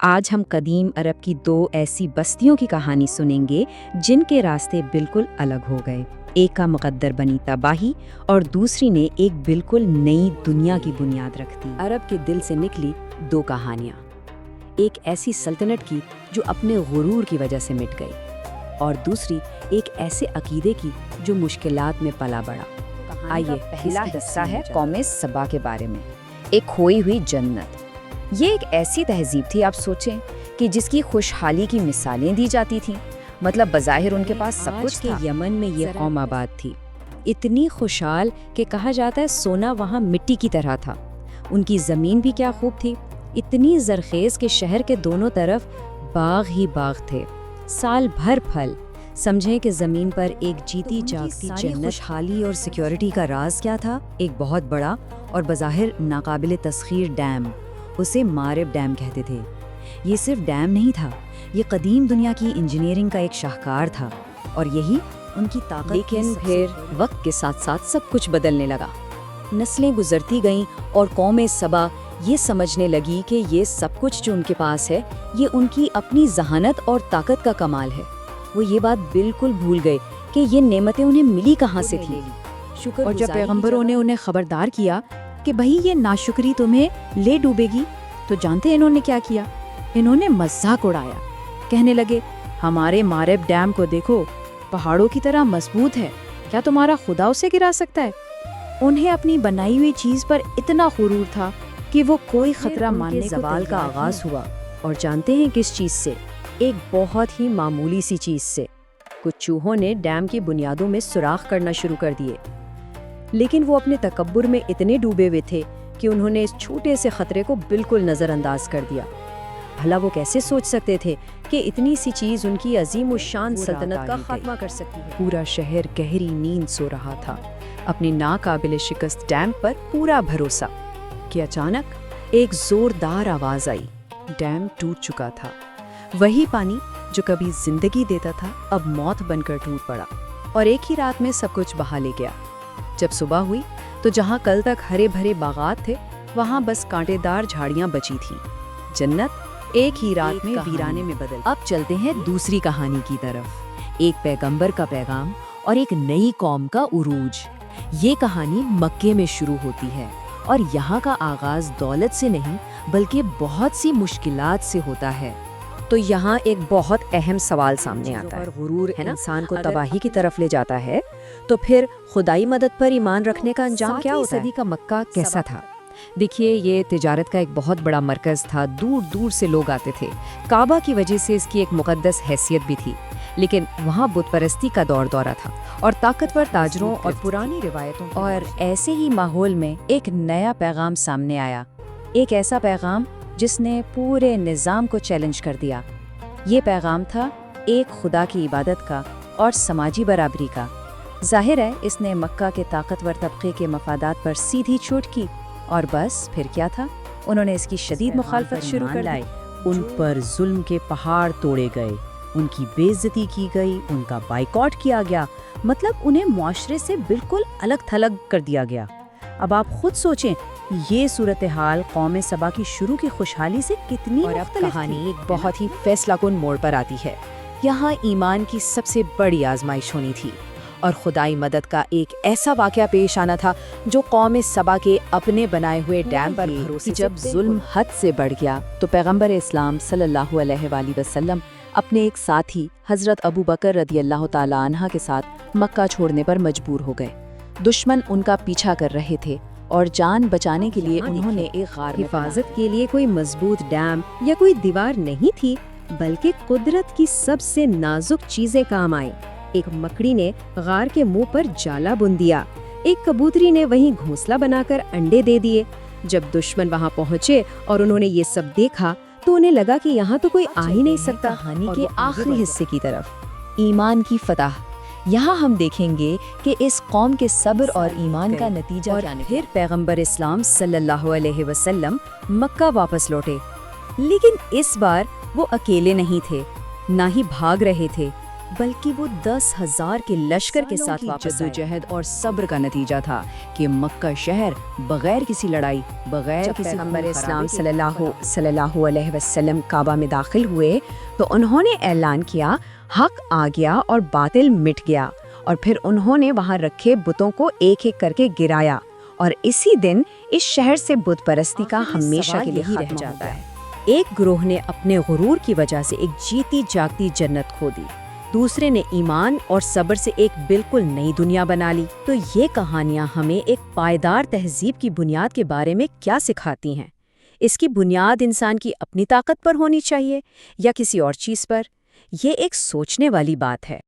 آج ہم قدیم عرب کی دو ایسی بستیوں کی کہانی سنیں گے جن کے راستے بالکل الگ ہو گئے۔ ایک کا مقدر بنی تباہی اور دوسری نے ایک بالکل نئی دنیا کی بنیاد رکھ دی۔ عرب کے دل سے نکلی دو کہانیاں، ایک ایسی سلطنت کی جو اپنے غرور کی وجہ سے مٹ گئی، اور دوسری ایک ایسے عقیدے کی جو مشکلات میں پلا بڑھا۔ آئیے، پہلا حصہ ہے قوم سبا کے بارے میں، ایک کھوئی ہوئی جنت۔ یہ ایک ایسی تہذیب تھی، آپ سوچیں، کہ جس کی خوشحالی کی مثالیں دی جاتی تھیں، مطلب بظاہر ان کے پاس سب کچھ تھا۔ یمن میں یہ قوم آباد تھی، اتنی خوشحال کہ کہا جاتا ہے سونا وہاں مٹی کی طرح تھا۔ ان کی زمین بھی کیا خوب تھی، اتنی زرخیز کہ شہر کے دونوں طرف باغ ہی باغ تھے، سال بھر پھل۔ سمجھیں کہ زمین پر ایک جیتی جاگتی جنت۔ خوشحالی اور سیکیورٹی کا راز کیا تھا؟ ایک بہت بڑا اور بظاہر ناقابل تسخیر ڈیم، اسے مارب ڈیم کہتے تھے۔ یہ صرف ڈیم نہیں تھا، یہ قدیم دنیا کی انجینئرنگ کا ایک شاہکار تھا، اور یہی ان کی طاقت۔ لیکن پھر وقت کے ساتھ ساتھ سب کچھ بدلنے لگا۔ نسلیں گزرتی گئیں اور قوم سبا یہ سمجھنے لگی کہ یہ سب کچھ جو ان کے پاس ہے، یہ ان کی اپنی ذہانت اور طاقت کا کمال ہے۔ وہ یہ بات بالکل بھول گئے کہ یہ نعمتیں انہیں ملی کہاں سے تھیں۔ اور جب پیغمبروں نے انہیں خبردار کیا کہ بھئی یہ ناشکری تمہیں لے ڈوبے گی، تو جانتے ہیں انہوں نے کیا کیا؟ انہوں نے مذاق اڑایا، کہنے لگے ہمارے مارب ڈیم کو دیکھو، پہاڑوں کی طرح مضبوط ہے، کیا تمہارا خدا اسے گرا سکتا ہے؟ انہیں اپنی بنائی ہوئی چیز پر اتنا غرور تھا کہ وہ کوئی خطرہ ماننے کو زوال کا آغاز ہوا، اور جانتے ہیں کس چیز سے؟ ایک بہت ہی معمولی سی چیز سے۔ کچھ چوہوں نے ڈیم کی بنیادوں میں سوراخ کرنا شروع کر دیے، لیکن وہ اپنے تکبر میں اتنے ڈوبے ہوئے تھے کہ انہوں نے اس چھوٹے سے خطرے کو بالکل نظر انداز کر دیا۔ بھلا وہ کیسے سوچ سکتے تھے کہ اتنی سی چیز ان کی عظیم الشان سلطنت کا خاتمہ کر سکتی ہے؟ پورا شہر گہری نیند سو رہا تھا، اپنی ناقابل شکست ڈیم پر پورا بھروسہ، کہ اچانک ایک زوردار آواز آئی۔ ڈیم ٹوٹ چکا تھا، وہی پانی جو کبھی زندگی دیتا تھا اب موت بن کر ٹوٹ پڑا، اور ایک ہی رات میں سب کچھ بہا لے گیا۔ جب صبح ہوئی تو جہاں کل تک ہرے بھرے باغات تھے، وہاں بس کانٹے دار جھاڑیاں بچی تھیں۔ جنت ایک ہی رات میں ویرانے میں بدل۔ اب چلتے ہیں دوسری کہانی کی طرف، ایک پیغمبر کا پیغام اور ایک نئی قوم کا عروج۔ یہ کہانی مکے میں شروع ہوتی ہے، اور یہاں کا آغاز دولت سے نہیں بلکہ بہت سی مشکلات سے ہوتا ہے۔ تو یہاں ایک بہت اہم سوال سامنے آتا ہے، غرور ہے نا؟ انسان کو تباہی کی طرف لے جاتا ہے، تو پھر خدائی مدد پر ایمان رکھنے کا انجام کیا ہوتا ہے؟ صدی کا مکہ کیسا تھا؟ دیکھیے، یہ تجارت کا ایک بہت بڑا مرکز تھا، دور دور سے لوگ آتے تھے۔ کعبہ کی وجہ سے اس کی ایک مقدس حیثیت بھی تھی، لیکن وہاں بت پرستی کا دورہ تھا، اور طاقتور تاجروں اور پرانی روایتوں اور ایسے ہی ماحول میں ایک نیا پیغام سامنے آیا، ایک ایسا پیغام جس نے پورے نظام کو چیلنج کر دیا۔ یہ پیغام تھا ایک خدا کی عبادت کا اور سماجی برابری کا۔ ظاہر ہے اس نے مکہ کے طاقتور طبقے کے مفادات پر سیدھی چوٹ کی، اور بس پھر کیا تھا، انہوں نے اس کی شدید مخالفت شروع کر دی۔ ان پر ظلم کے پہاڑ توڑے گئے، ان کی بے عزتی کی گئی، ان کا بائیکاٹ کیا گیا، مطلب انہیں معاشرے سے بالکل الگ تھلگ کر دیا گیا۔ اب آپ خود سوچیں، یہ صورتحال قوم سبا کی شروع کی خوشحالی سے کتنی اور اب مختلف کہانی تھی۔ ایک بہت ہی فیصلہ کن موڑ پر آتی ہے۔ یہاں ایمان کی سب سے بڑی آزمائش ہونی تھی، اور خدائی مدد کا ایک ایسا واقعہ پیش آنا تھا جو قوم سبا کے اپنے بنائے ہوئے ڈیم پر بھروسے سے جب ظلم حد سے بڑھ گیا تو پیغمبر اسلام صلی اللہ علیہ وآلہ وسلم اپنے ایک ساتھی حضرت ابو بکر رضی اللہ تعالی عنہ کے ساتھ مکہ چھوڑنے پر مجبور ہو گئے۔ دشمن ان کا پیچھا کر رہے تھے، اور جان بچانے کے لیے انہوں نے ایک غار میں حفاظت کے لیے کوئی مضبوط ڈیم یا کوئی دیوار نہیں تھی، بلکہ قدرت کی سب سے نازک چیزیں کام آئیں۔ ایک مکڑی نے غار کے منہ پر جالا بن دیا، ایک کبوتری نے وہیں گھونسلہ بنا کر انڈے دے دیے۔ جب دشمن وہاں پہنچے اور انہوں نے یہ سب دیکھا تو انہیں لگا کہ یہاں تو کوئی آ ہی نہیں سکتا۔ کہانی کے آخری حصے کی طرف، ایمان کی فتح۔ یہاں ہم دیکھیں گے کہ اس قوم کے صبر اور ایمان کا نتیجہ اور کیا نکلا۔ پھر پیغمبر اسلام صلی اللہ علیہ وسلم مکہ واپس لوٹے، لیکن اس بار وہ اکیلے نہیں تھے، نہ ہی بھاگ رہے تھے، بلکہ وہ 10,000 کے لشکر کے ساتھ واپس آئے۔ جدوجہد اور صبر کا نتیجہ تھا کہ مکہ شہر بغیر کسی لڑائی، بغیر جب کسی پیغمبر خون اسلام خرابے کے صلی اللہ علیہ وسلم کعبہ میں داخل ہوئے تو انہوں نے اعلان کیا حق آ گیا اور باطل مٹ گیا، اور پھر انہوں نے وہاں رکھے بتوں کو ایک ایک کر کے گرایا، اور اسی دن اس شہر سے بت پرستی کا ہمیشہ کے لیے ختم جاتا ہے۔ ایک گروہ نے اپنے غرور کی وجہ سے ایک جیتی جاگتی جنت کھو دی، دوسرے نے ایمان اور صبر سے ایک بالکل نئی دنیا بنا لی۔ تو یہ کہانیاں ہمیں ایک پائیدار تہذیب کی بنیاد کے بارے میں کیا سکھاتی ہیں؟ اس کی بنیاد انسان کی اپنی طاقت پر ہونی چاہیے یا کسی اور چیز پر؟ یہ ایک سوچنے والی بات ہے۔